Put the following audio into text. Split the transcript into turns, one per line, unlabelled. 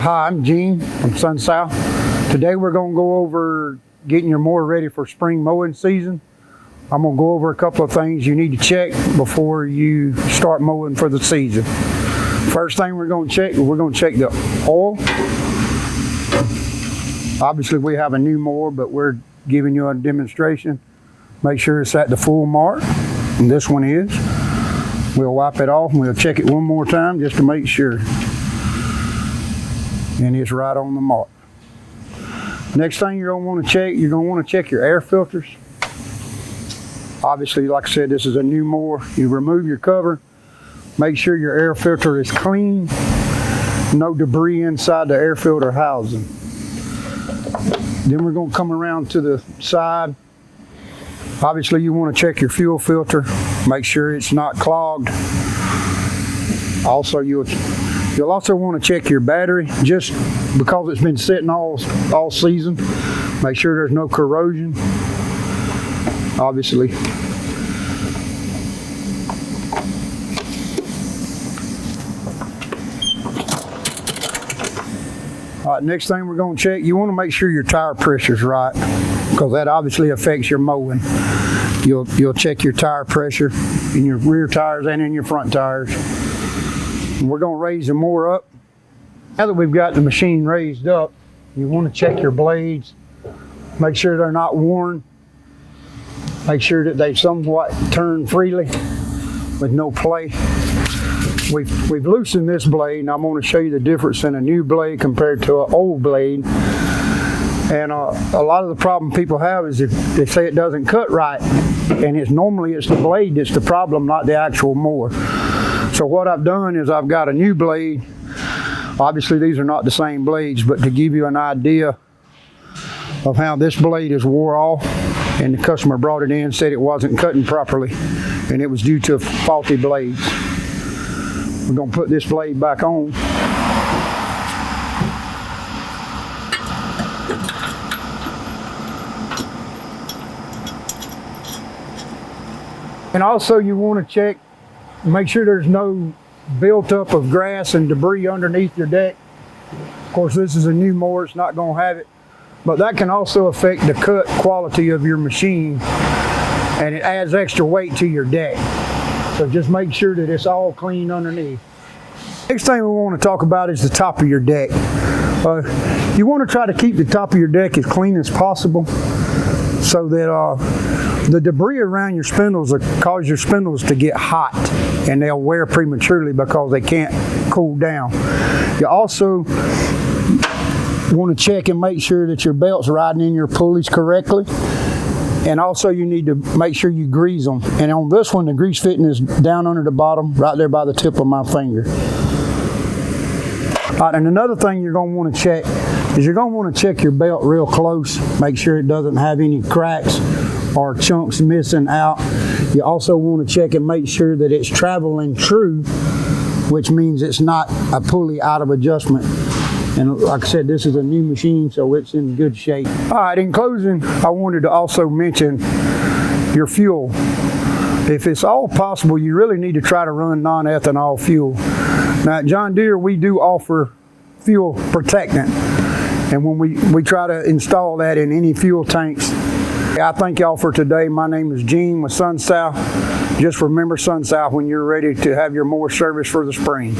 Hi, I'm Gene from SunSouth. Today we're going to go over getting your mower ready for spring mowing season. I'm going to go over a couple of things you need to check before you start mowing for the season. First thing we're going to check the oil. Obviously we have a new mower, but we're giving you a demonstration. Make sure it's at the full mark, and this one is. We'll wipe it off and we'll check it one more time just to make sure. And it's right on the mark. Next thing you're going to want to check your air filters. Obviously, like I said, this is a new mower. You remove your cover, make sure your air filter is clean, no debris inside the air filter housing. Then we're going to come around to the side. Obviously, you want to check your fuel filter, make sure it's not clogged. Also, you'll also want to check your battery, just because it's been sitting all season. Make sure there's no corrosion, obviously. All right, next thing we're going to check, you want to make sure your tire pressure's right, because that obviously affects your mowing. You'll check your tire pressure in your rear tires and in your front tires. And we're going to raise the mower up. Now that we've got the machine raised up, you want to check your blades, make sure they're not worn, make sure that they somewhat turn freely with no play. We've loosened this blade, and I'm going to show you the difference in a new blade compared to an old blade. And a lot of the problem people have is if they say it doesn't cut right, and normally it's the blade that's the problem, not the actual mower. So what I've done is I've got a new blade. Obviously these are not the same blades, but to give you an idea of how this blade is wore off, and the customer brought it in, said it wasn't cutting properly, and it was due to faulty blades. We're going to put this blade back on. And also you want to check, make sure there's no buildup of grass and debris underneath your deck. Of course, this is a new mower, it's not going to have it, but that can also affect the cut quality of your machine, and it adds extra weight to your deck. So just make sure that it's all clean underneath. Next thing we want to talk about is the top of your deck. You want to try to keep the top of your deck as clean as possible, so that the debris around your spindles will cause your spindles to get hot, and they'll wear prematurely because they can't cool down. You also want to check and make sure that your belt's riding in your pulleys correctly. And also you need to make sure you grease them. And on this one, the grease fitting is down under the bottom, right there by the tip of my finger. All right, and another thing you're going to want to check is you're going to want to check your belt real close. Make sure it doesn't have any cracks or chunks missing out. You also want to check and make sure that it's traveling true, which means it's not a pulley out of adjustment. And like I said, this is a new machine, so it's in good shape. All right, in closing, I wanted to also mention your fuel. If it's all possible, you really need to try to run non-ethanol fuel. Now at John Deere, we do offer fuel protectant, and when we try to install that in any fuel tanks. I thank y'all for today. My name is Gene with SunSouth. Just remember SunSouth when you're ready to have your mower service for the spring.